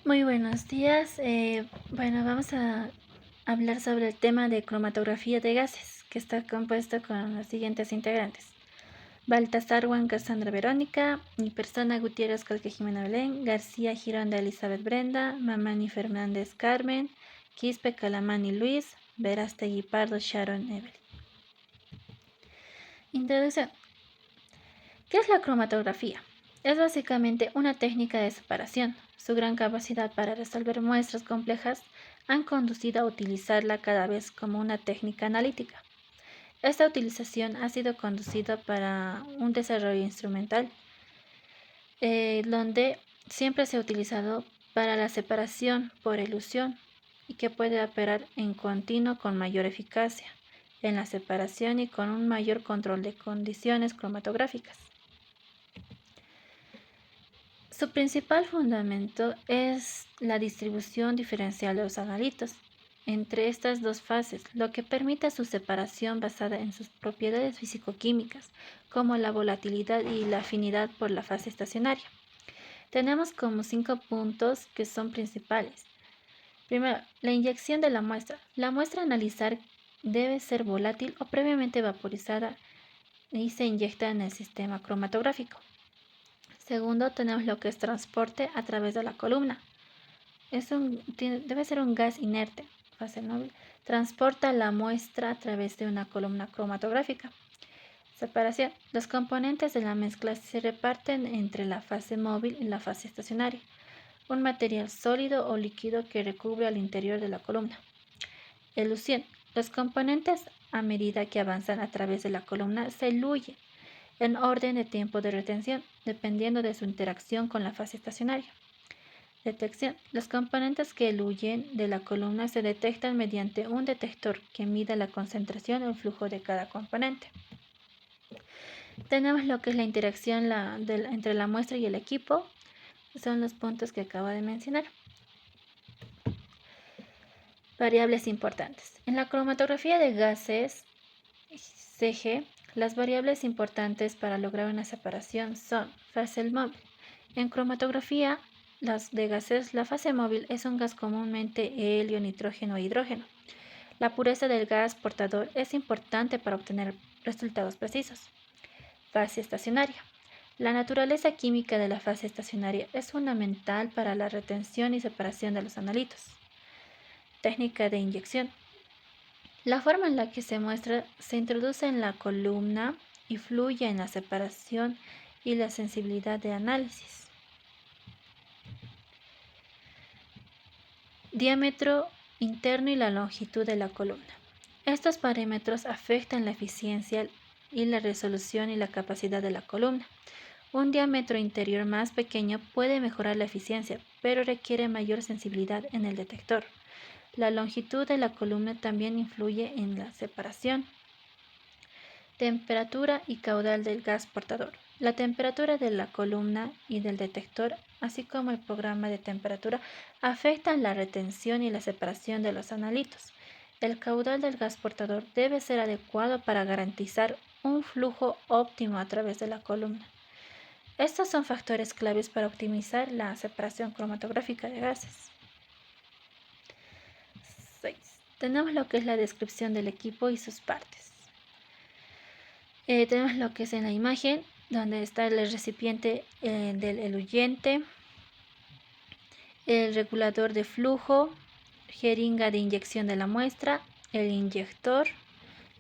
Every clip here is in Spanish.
Muy buenos días. Vamos a hablar sobre el tema de cromatografía de gases, que está compuesto con los siguientes integrantes: Baltasar Huanca Sandra Verónica, y Persona Gutiérrez Calque Jimena Belén, García Gironda Elizabeth Brenda, Mamani Fernández Carmen, Quispe Calamani Luis, Verástegui Pardo Sharon Evelyn. Introducción. ¿Qué es la cromatografía? Es básicamente una técnica de separación. Su gran capacidad para resolver muestras complejas han conducido a utilizarla cada vez como una técnica analítica. Esta utilización ha sido conducida para un desarrollo instrumental, donde siempre se ha utilizado para la separación por elución y que puede operar en continuo con mayor eficacia en la separación y con un mayor control de condiciones cromatográficas. Su principal fundamento es la distribución diferencial de los analitos entre estas dos fases, lo que permite su separación basada en sus propiedades físico-químicas, como la volatilidad y la afinidad por la fase estacionaria. Tenemos como 5 puntos que son principales. Primero, la inyección de la muestra. La muestra a analizar debe ser volátil o previamente vaporizada y se inyecta en el sistema cromatográfico. Segundo, tenemos lo que es transporte a través de la columna. Debe ser un gas inerte, fase móvil. Transporta la muestra a través de una columna cromatográfica. Separación. Los componentes de la mezcla se reparten entre la fase móvil y la fase estacionaria. Un material sólido o líquido que recubre al interior de la columna. Elución. Los componentes, a medida que avanzan a través de la columna, se eluyen en orden de tiempo de retención, dependiendo de su interacción con la fase estacionaria. Detección. Los componentes que eluyen de la columna se detectan mediante un detector que mide la concentración o el flujo de cada componente. Tenemos lo que es la interacción entre la muestra y el equipo. Son los puntos que acabo de mencionar. Variables importantes. En la cromatografía de gases CG, las variables importantes para lograr una separación son fase móvil. En cromatografía de gases, la fase móvil es un gas comúnmente helio, nitrógeno e hidrógeno. La pureza del gas portador es importante para obtener resultados precisos. Fase estacionaria. La naturaleza química de la fase estacionaria es fundamental para la retención y separación de los analitos. Técnica de inyección. La forma en la que se muestra se introduce en la columna y fluye en la separación y la sensibilidad de análisis. Diámetro interno y la longitud de la columna. Estos parámetros afectan la eficiencia y la resolución y la capacidad de la columna. Un diámetro interior más pequeño puede mejorar la eficiencia, pero requiere mayor sensibilidad en el detector. La longitud de la columna también influye en la separación. Temperatura y caudal del gas portador. La temperatura de la columna y del detector, así como el programa de temperatura, afectan la retención y la separación de los analitos. El caudal del gas portador debe ser adecuado para garantizar un flujo óptimo a través de la columna. Estos son factores claves para optimizar la separación cromatográfica de gases. 6. Tenemos lo que es la descripción del equipo y sus partes. Tenemos lo que es en la imagen, donde está el recipiente del eluyente, el regulador de flujo, jeringa de inyección de la muestra, el inyector,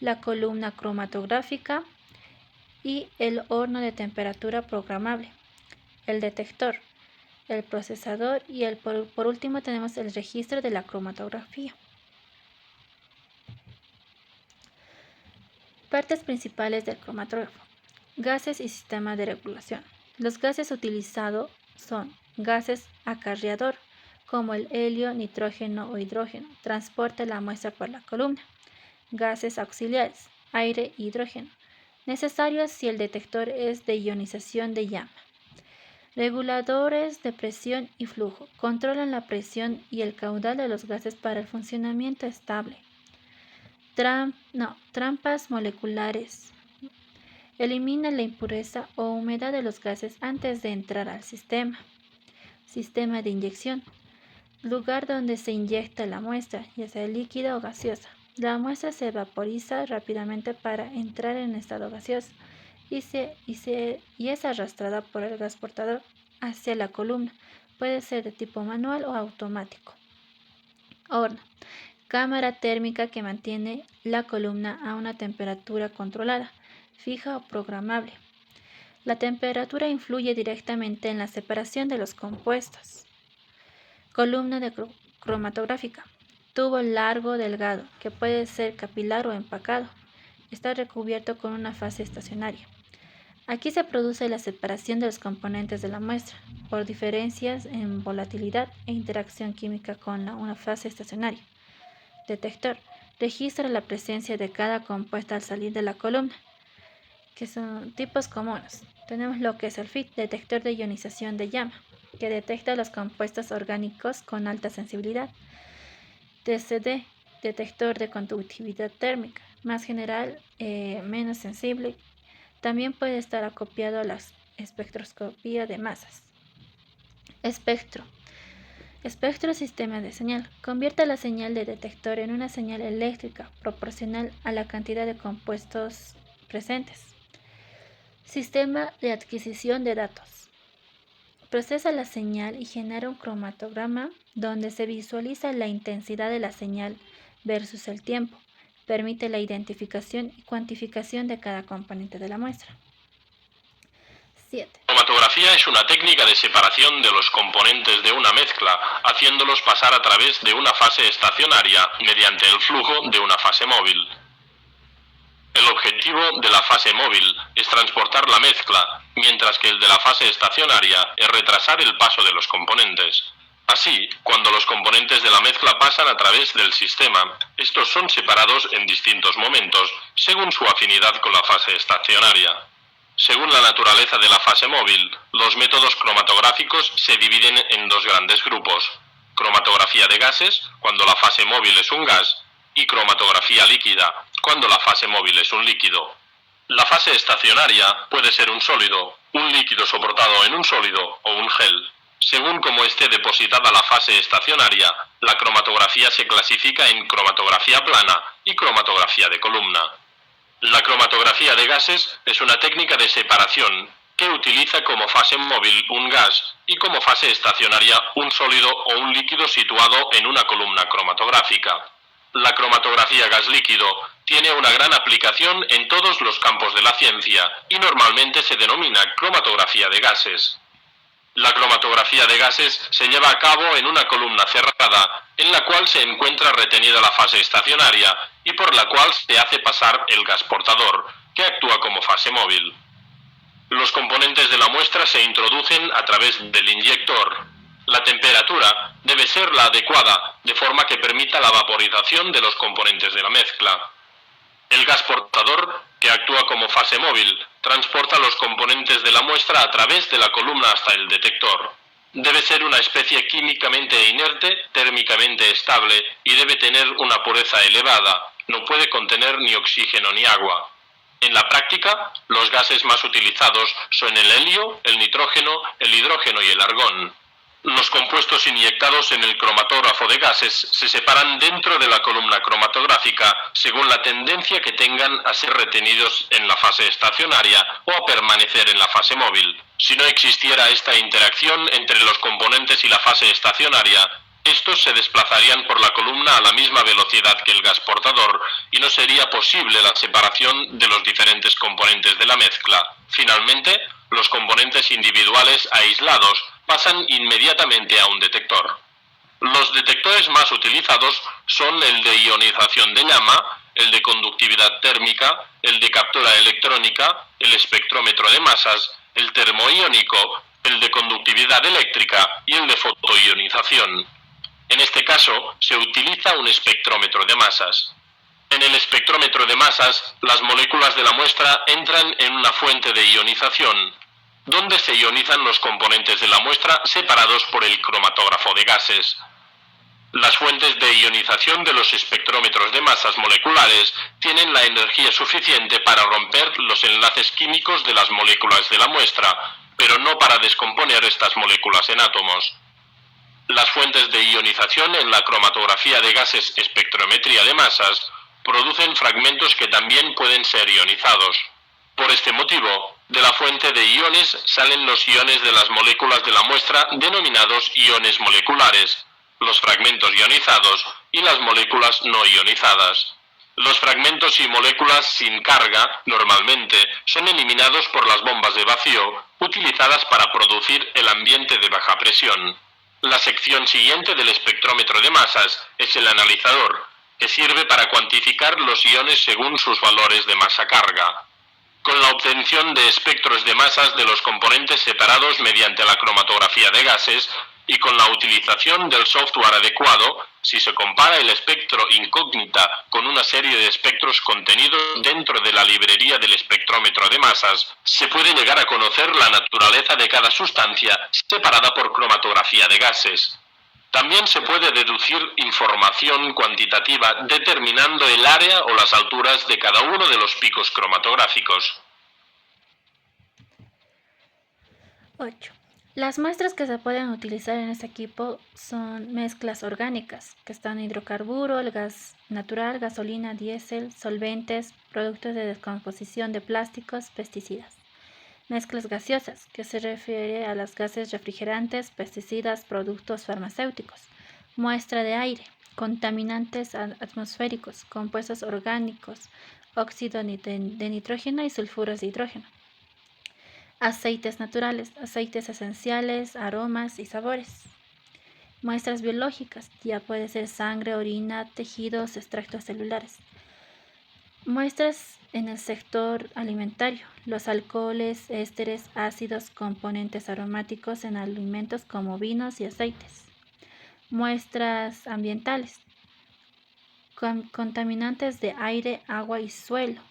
la columna cromatográfica y el horno de temperatura programable, el detector, el procesador y por último tenemos el registro de la cromatografía. Partes principales del cromatógrafo. Gases y sistema de regulación. Los gases utilizados son gases acarreador, como el helio, nitrógeno o hidrógeno. Transporta la muestra por la columna. Gases auxiliares, aire e hidrógeno. Necesarios si el detector es de ionización de llama. Reguladores de presión y flujo. Controlan la presión y el caudal de los gases para el funcionamiento estable. Trampas moleculares. Elimina la impureza o humedad de los gases antes de entrar al sistema. Sistema de inyección. lugar donde se inyecta la muestra, ya sea líquida o gaseosa. La muestra se vaporiza rápidamente para entrar en estado gaseoso y es arrastrada por el gas portador hacia la columna. Puede ser de tipo manual o automático. Horno. Cámara térmica que mantiene la columna a una temperatura controlada, fija o programable. La temperatura influye directamente en la separación de los compuestos. Columna cromatográfica. Tubo largo delgado, que puede ser capilar o empacado. Está recubierto con una fase estacionaria. Aquí se produce la separación de los componentes de la muestra por diferencias en volatilidad e interacción química con una fase estacionaria. Detector. Registra la presencia de cada compuesto al salir de la columna, que son tipos comunes. Tenemos lo que es el FIT, detector de ionización de llama, que detecta los compuestos orgánicos con alta sensibilidad. TCD, detector de conductividad térmica, más general, menos sensible. También puede estar acoplado a la espectroscopía de masas. Espectro. Espectro sistema de señal. Convierte la señal de detector en una señal eléctrica proporcional a la cantidad de compuestos presentes. Sistema de adquisición de datos. Procesa la señal y genera un cromatograma donde se visualiza la intensidad de la señal versus el tiempo. Permite la identificación y cuantificación de cada componente de la muestra. 7. Cromatografía es una técnica de separación de los componentes de una mezcla, haciéndolos pasar a través de una fase estacionaria mediante el flujo de una fase móvil. El objetivo de la fase móvil es transportar la mezcla, mientras que el de la fase estacionaria es retrasar el paso de los componentes. Así, cuando los componentes de la mezcla pasan a través del sistema, estos son separados en distintos momentos, según su afinidad con la fase estacionaria. Según la naturaleza de la fase móvil, los métodos cromatográficos se dividen en dos grandes grupos: cromatografía de gases, cuando la fase móvil es un gas, y cromatografía líquida, cuando la fase móvil es un líquido. La fase estacionaria puede ser un sólido, un líquido soportado en un sólido o un gel. Según cómo esté depositada la fase estacionaria, la cromatografía se clasifica en cromatografía plana y cromatografía de columna. La cromatografía de gases es una técnica de separación que utiliza como fase móvil un gas y como fase estacionaria un sólido o un líquido situado en una columna cromatográfica. La cromatografía gas-líquido tiene una gran aplicación en todos los campos de la ciencia y normalmente se denomina cromatografía de gases. La cromatografía de gases se lleva a cabo en una columna cerrada, en la cual se encuentra retenida la fase estacionaria y por la cual se hace pasar el gas portador, que actúa como fase móvil. Los componentes de la muestra se introducen a través del inyector. La temperatura debe ser la adecuada, de forma que permita la vaporización de los componentes de la mezcla. El gas portador, que actúa como fase móvil, transporta los componentes de la muestra a través de la columna hasta el detector. Debe ser una especie químicamente inerte, térmicamente estable y debe tener una pureza elevada. No puede contener ni oxígeno ni agua. En la práctica, los gases más utilizados son el helio, el nitrógeno, el hidrógeno y el argón. Los compuestos inyectados en el cromatógrafo de gases se separan dentro de la columna cromatográfica según la tendencia que tengan a ser retenidos en la fase estacionaria o a permanecer en la fase móvil. Si no existiera esta interacción entre los componentes y la fase estacionaria, estos se desplazarían por la columna a la misma velocidad que el gas portador y no sería posible la separación de los diferentes componentes de la mezcla. Finalmente, los componentes individuales aislados pasan inmediatamente a un detector. Los detectores más utilizados son el de ionización de llama, el de conductividad térmica, el de captura electrónica, el espectrómetro de masas, el termoiónico, el de conductividad eléctrica y el de fotoionización. En este caso, se utiliza un espectrómetro de masas. En el espectrómetro de masas, las moléculas de la muestra entran en una fuente de ionización, donde se ionizan los componentes de la muestra separados por el cromatógrafo de gases. Las fuentes de ionización de los espectrómetros de masas moleculares tienen la energía suficiente para romper los enlaces químicos de las moléculas de la muestra, pero no para descomponer estas moléculas en átomos. Las fuentes de ionización en la cromatografía de gases espectrometría de masas producen fragmentos que también pueden ser ionizados. Por este motivo, de la fuente de iones salen los iones de las moléculas de la muestra denominados iones moleculares, los fragmentos ionizados y las moléculas no ionizadas. Los fragmentos y moléculas sin carga, normalmente, son eliminados por las bombas de vacío utilizadas para producir el ambiente de baja presión. La sección siguiente del espectrómetro de masas es el analizador, que sirve para cuantificar los iones según sus valores de masa-carga. Con la obtención de espectros de masas de los componentes separados mediante la cromatografía de gases y con la utilización del software adecuado, si se compara el espectro incógnita con una serie de espectros contenidos dentro de la librería del espectrómetro de masas, se puede llegar a conocer la naturaleza de cada sustancia separada por cromatografía de gases. También se puede deducir información cuantitativa determinando el área o las alturas de cada uno de los picos cromatográficos. 8. Las muestras que se pueden utilizar en este equipo son mezclas orgánicas, que están hidrocarburo, el gas natural, gasolina, diésel, solventes, productos de descomposición de plásticos, pesticidas. Mezclas gaseosas, que se refiere a los gases refrigerantes, pesticidas, productos farmacéuticos. Muestra de aire, contaminantes atmosféricos, compuestos orgánicos, óxido de nitrógeno y sulfuros de hidrógeno. Aceites naturales, aceites esenciales, aromas y sabores. Muestras biológicas, ya puede ser sangre, orina, tejidos, extractos celulares. Muestras en el sector alimentario, los alcoholes, ésteres, ácidos, componentes aromáticos en alimentos como vinos y aceites. Muestras ambientales, contaminantes de aire, agua y suelo.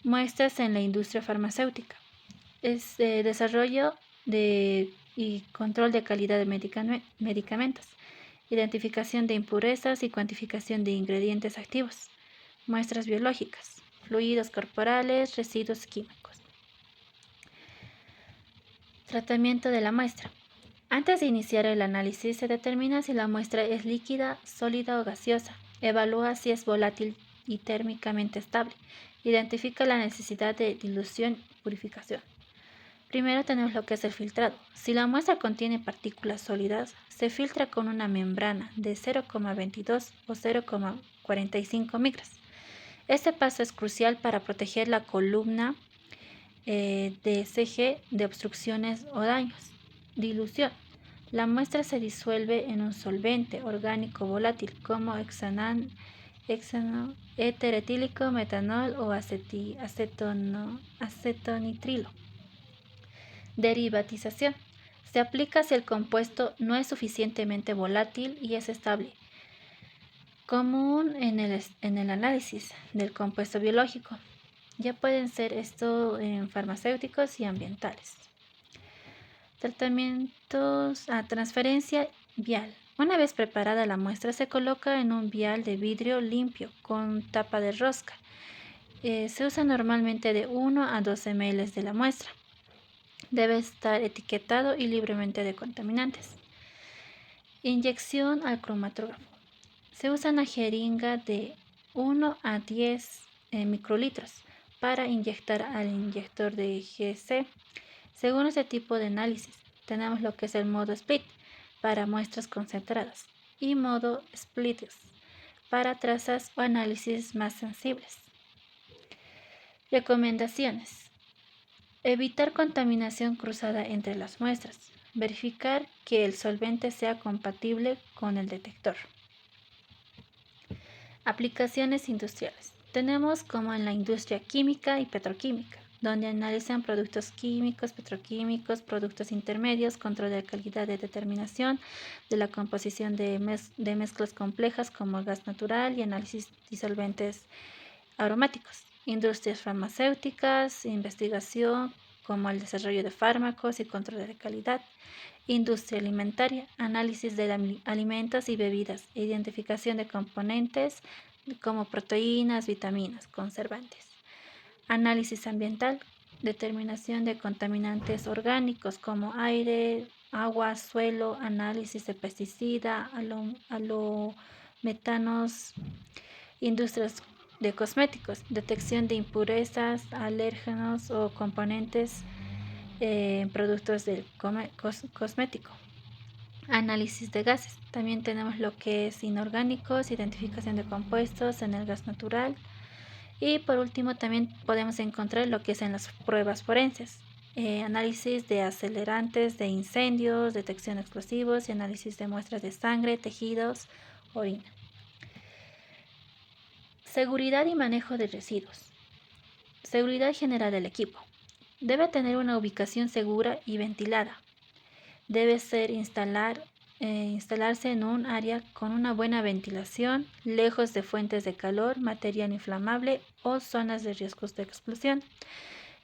Muestras en la industria farmacéutica, es desarrollo y control de calidad de medicamentos, identificación de impurezas y cuantificación de ingredientes activos. Muestras biológicas, fluidos corporales, residuos químicos. Tratamiento de la muestra. Antes de iniciar el análisis se determina si la muestra es líquida, sólida o gaseosa. Evalúa si es volátil y térmicamente estable. Identifica la necesidad de dilución y purificación. Primero tenemos lo que es el filtrado. Si la muestra contiene partículas sólidas, se filtra con una membrana de 0,22 o 0,45 micras. Este paso es crucial para proteger la columna de CG de obstrucciones o daños. Dilución. La muestra se disuelve en un solvente orgánico volátil como hexano, éter etílico, metanol o acetonitrilo. Derivatización. Se aplica si el compuesto no es suficientemente volátil y es estable. Común en el análisis del compuesto biológico. Ya pueden ser esto en farmacéuticos y ambientales. Tratamientos a transferencia vial. Una vez preparada la muestra se coloca en un vial de vidrio limpio con tapa de rosca. Se usa normalmente de 1 a 2 ml de la muestra. Debe estar etiquetado y libremente de contaminantes. Inyección al cromatógrafo. Se usa una jeringa de 1 a 10 microlitros para inyectar al inyector de GC. Según este tipo de análisis, tenemos lo que es el modo split para muestras concentradas y modo splitters para trazas o análisis más sensibles. Recomendaciones. Evitar contaminación cruzada entre las muestras. Verificar que el solvente sea compatible con el detector. Aplicaciones industriales. Tenemos como en la industria química y petroquímica, donde analizan productos químicos, petroquímicos, productos intermedios, control de calidad de determinación de la composición de mezclas complejas como el gas natural y análisis disolventes aromáticos. Industrias farmacéuticas, investigación como el desarrollo de fármacos y control de calidad. Industria alimentaria, análisis de alimentos y bebidas, identificación de componentes como proteínas, vitaminas, conservantes. Análisis ambiental, determinación de contaminantes orgánicos como aire, agua, suelo, análisis de pesticida, alometanos, industrias de cosméticos, detección de impurezas, alérgenos o componentes en productos del cosmético. Análisis de gases. También tenemos lo que es inorgánicos, identificación de compuestos en el gas natural. Y por último también podemos encontrar lo que es en las pruebas forenses. Análisis de acelerantes de incendios, detección de explosivos y análisis de muestras de sangre, tejidos, orina. Seguridad y manejo de residuos. Seguridad general del equipo. Debe tener una ubicación segura y ventilada. Debe ser instalarse en un área con una buena ventilación, lejos de fuentes de calor, material inflamable o zonas de riesgos de explosión.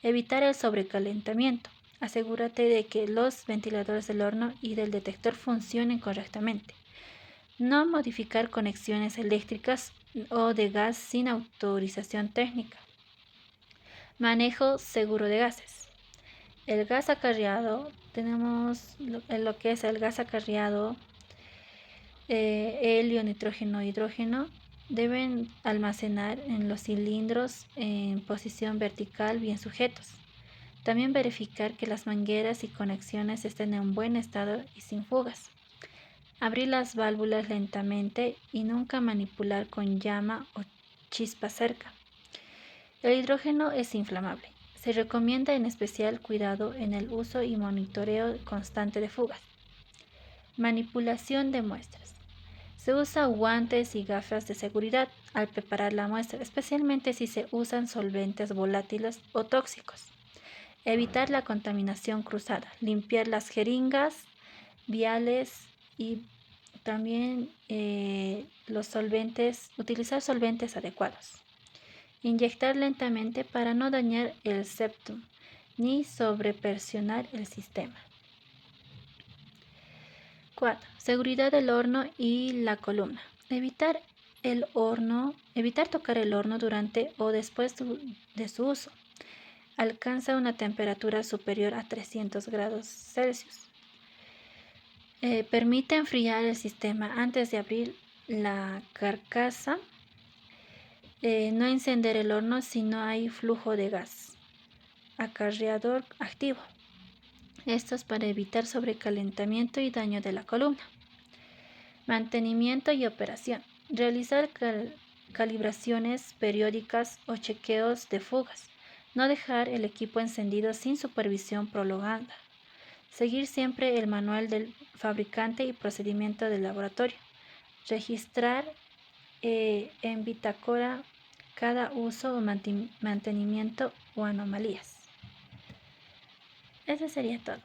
Evitar el sobrecalentamiento. Asegúrate de que los ventiladores del horno y del detector funcionen correctamente. No modificar conexiones eléctricas o de gas sin autorización técnica. Manejo seguro de gases. El gas acarreado, tenemos lo que es el gas acarreado, helio, nitrógeno, hidrógeno, deben almacenar en los cilindros en posición vertical bien sujetos. También verificar que las mangueras y conexiones estén en buen estado y sin fugas. Abrir las válvulas lentamente y nunca manipular con llama o chispa cerca. El hidrógeno es inflamable. Se recomienda en especial cuidado en el uso y monitoreo constante de fugas. Manipulación de muestras. Se usa guantes y gafas de seguridad al preparar la muestra, especialmente si se usan solventes volátiles o tóxicos. Evitar la contaminación cruzada. Limpiar las jeringas, viales y también los solventes, utilizar solventes adecuados. Inyectar lentamente para no dañar el septum ni sobrepresionar el sistema. 4. Seguridad del horno y la columna. Evitar tocar el horno durante o después de su uso. Alcanza una temperatura superior a 300 grados Celsius. Permite enfriar el sistema antes de abrir la carcasa. No encender el horno si no hay flujo de gas. Acarreador activo. Esto es para evitar sobrecalentamiento y daño de la columna. Mantenimiento y operación. Realizar calibraciones periódicas o chequeos de fugas. No dejar el equipo encendido sin supervisión prolongada. Seguir siempre el manual del fabricante y procedimiento del laboratorio. Registrar en bitácora cada uso o mantenimiento o anomalías. Eso sería todo.